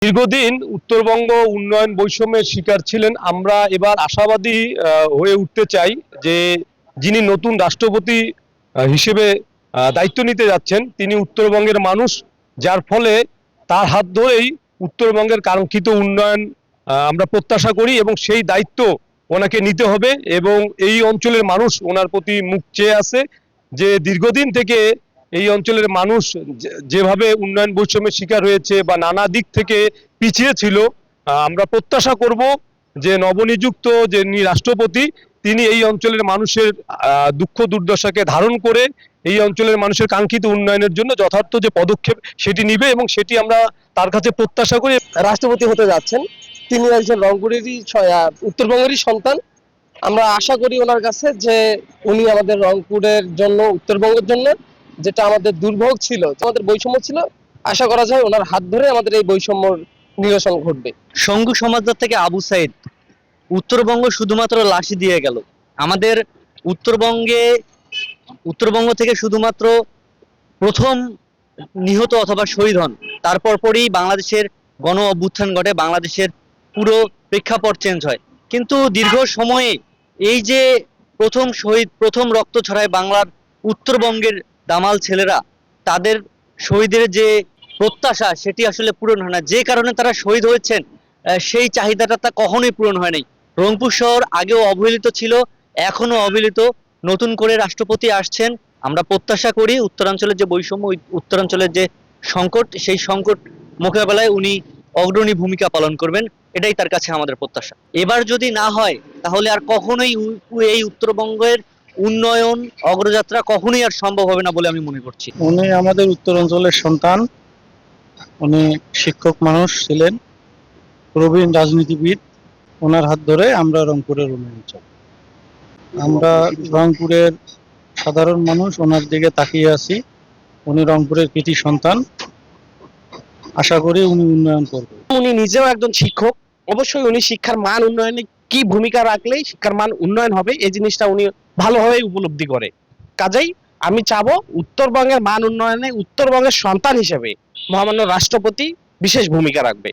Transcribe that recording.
দীর্ঘদিন উত্তরবঙ্গ উন্নয়ন বৈষম্যের শিকার ছিলেন। আমরা এবার আশাবাদী হয়ে উঠতে চাই যে যিনি নতুন রাষ্ট্রপতি হিসেবে দায়িত্ব নিতে যাচ্ছেন তিনি উত্তরবঙ্গের মানুষ, যার ফলে তার হাত ধরেই উত্তরবঙ্গের কাঙ্ক্ষিত উন্নয়ন আমরা প্রত্যাশা করি এবং সেই দায়িত্ব ওনাকে নিতে হবে। এবং এই অঞ্চলের মানুষ ওনার প্রতি মুখ চেয়ে আছে যে দীর্ঘদিন থেকে এই অঞ্চলের মানুষ যেভাবে উন্নয়ন বৈষম্যের শিকার হয়েছে বা নানা দিক থেকে পিছিয়ে ছিল, আমরা প্রত্যাশা করব যে নবনিযুক্ত যে রাষ্ট্রপতি তিনি এই অঞ্চলের মানুষের দুঃখ দুর্দশাকে ধারণ করে এই অঞ্চলের মানুষের কাঙ্ক্ষিত উন্নয়নের জন্য যথার্থ যে পদক্ষেপ সেটি নিবে এবং সেটি আমরা তার কাছে প্রত্যাশা করি। রাষ্ট্রপতি হতে যাচ্ছেন, তিনি একজন রংপুরেরই উত্তরবঙ্গেরই সন্তান। আমরা আশা করি ওনার কাছে যে উনি আমাদের রংপুরের জন্য, উত্তরবঙ্গের জন্য যেটা আমাদের দুর্ভোগ ছিল, আমাদের বৈষম্য ছিল, আশা করা যায় ওনার হাত ধরে আমাদের এই বৈষম্য নিরসন ঘটবে। সঙ্গু সমাজদার থেকে আবু সাইদ উত্তরবঙ্গ শুধুমাত্র লাশি দিয়ে গেল। আমাদের উত্তরবঙ্গ থেকে শুধুমাত্র প্রথম নিহত অথবা শহীদ হন, তারপর পরই বাংলাদেশের গণ অভ্যুত্থান ঘটে, বাংলাদেশের পুরো প্রেক্ষাপট চেঞ্জ হয়। কিন্তু দীর্ঘ সময়ে এই যে প্রথম শহীদ, প্রথম রক্ত ছড়ায় বাংলার উত্তরবঙ্গের দামাল ছেলেরা, তাদের শহীদের যে প্রত্যাশা সেটি আসলে পূরণ হয় না। যে কারণে তারা শহীদ হয়েছেন সেই চাহিদাটা তা কখনোই পূরণ হয় নাই। রংপুর শহর আগেও অবহেলিত ছিল, এখনো অবহেলিত। নতুন করে রাষ্ট্রপতি আসছেন, আমরা প্রত্যাশা করি উত্তরাঞ্চলের যে বৈষম্য, উত্তরাঞ্চলের যে সংকট, সেই সংকট মোকাবেলায় উনি অগ্রণী ভূমিকা পালন করবেন, এটাই তার কাছে আমাদের প্রত্যাশা। এবার যদি না হয় তাহলে আর কখনোই এই উত্তরবঙ্গের উন্নয়ন অগ্রযাত্রা কখনোই আর সম্ভব হবে না বলে আমি মনে করছি। উনি আমাদের উত্তরাঞ্চলের সন্তান, উনি শিক্ষক মানুষ ছিলেন, প্রবীণ রাজনীতিবিদ। ওনার হাত ধরে আমরা রংপুরের উন্নয়ন চাই। আমরা রংপুরের সাধারণ মানুষ ওনার দিকে তাকিয়ে আছি। উনি রংপুরের কৃতি সন্তান, আশা করি উনি উন্নয়ন করবেন। উনি নিজেও একজন শিক্ষক, অবশ্যই উনি শিক্ষার মান উন্নয়নে কি ভূমিকা রাখলেই শিক্ষার মান উন্নয়ন হবে এই জিনিসটা উনি ভালোভাবে উপলব্ধি করে। কাজেই আমি চাবো উত্তরবঙ্গের মান উন্নয়নে উত্তরবঙ্গের সন্তান হিসেবে মহামান্য রাষ্ট্রপতি বিশেষ ভূমিকা রাখবে।